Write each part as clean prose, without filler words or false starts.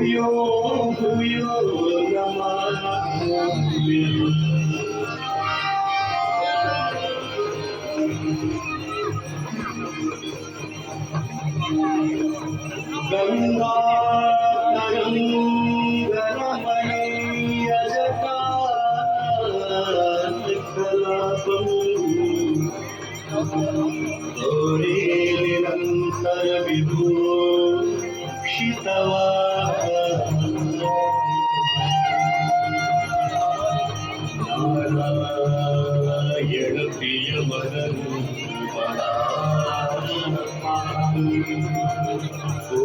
भूयो भूयो नमामि। गंगा निरंतर विभू शितवा नारायण प्रिय मदन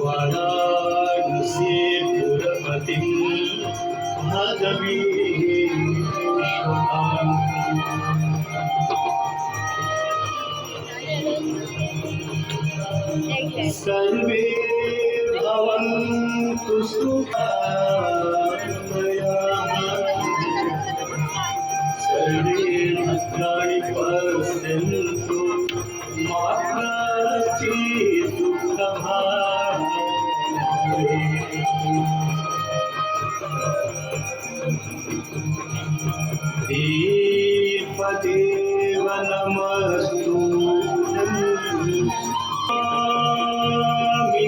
वाराणसी पुरपति भजवी सर्वे भवन्तु सुखमयाः सर्वे भद्राणि पश्यन्तु मा कश्चित् दुःखभाग् देवदेव नमस्तु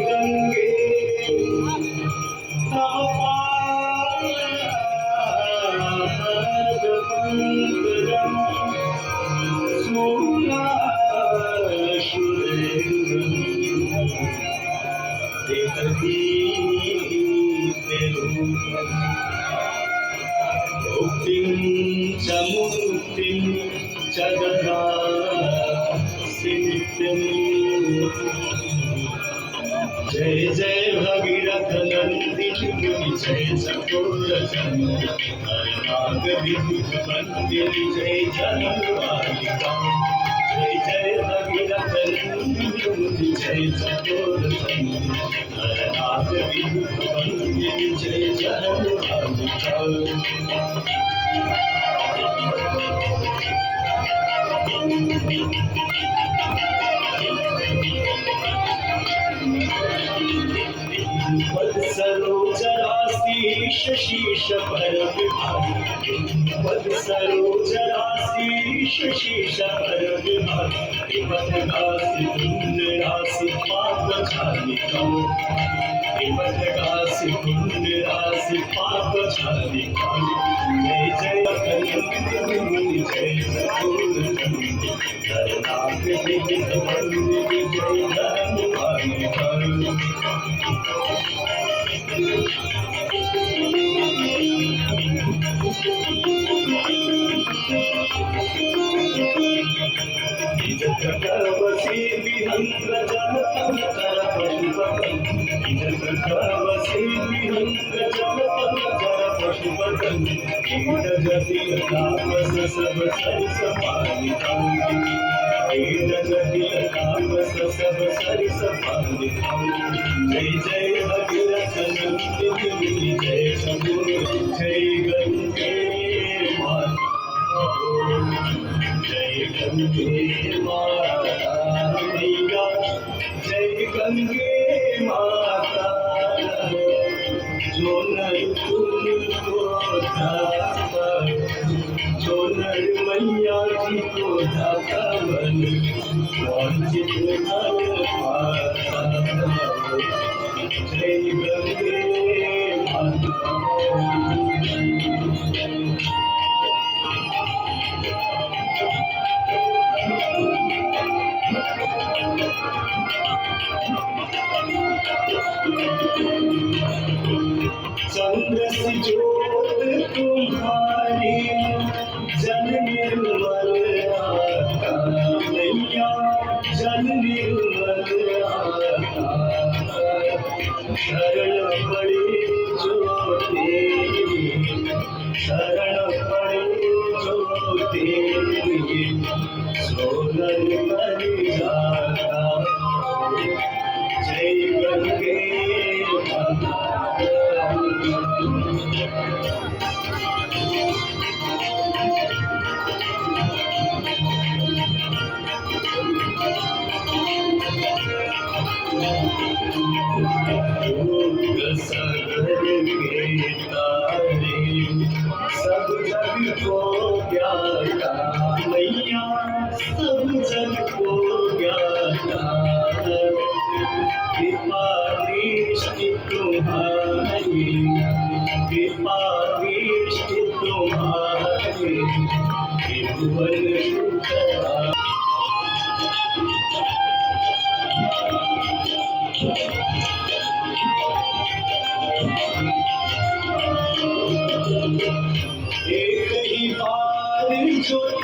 गंगे मुक्तिं च ददासि नित्यम्। जय जय भगीरथ नंदिनी जय चकोर चंद्रनागविंदिनी जय जनवालिका। जय जय भगीरथ नंदिनी जय चकोर चंद्रनागविंदिनी जय जनवालिका। वत्सरोजराशीष शीश पर विभागी वत्सरोजराशीष शीश पर विभागी पथगासी पुण्य राशि पाप छालिका पथगासी पुण्य राशि पाप छालिका। जय जय कलंदनी जय सतुर करनाक विदित वंदनी जय धर्मवालिका। जगतवसी विहंत्र जनतम कर पशुपति जगतवसी विहंत्र जनतम कर पशुपति कीट जटिल तापस सब सरिस पालिका कीट जटिल तापस सब सरिस पालिका। जय जय भगीरथ नंदिनी जय सगुण जय गंगे माता जय गंगे माता मैया जय गंगे माता। जो नर तुमको धाता जो नर मैया जी को धाता बन वांछित नर पाता। जय गंगे माता। चंद्र सी ज्योत तुम्हारी जन निर्मल आता मैया जन निर्मल आता। शरण पड़े जो तेरी शरण पड़े जो तेरी सोनर पर जाता। जय गंगे माता। भूख सगर के तारे सब जग को प्यारा मैया सब जग को प्यारा कृपा दृष्टि तुम्हारी कृपा दृष्टि तुम्हारी त्रिभुवन सुतरा एक ही बार जो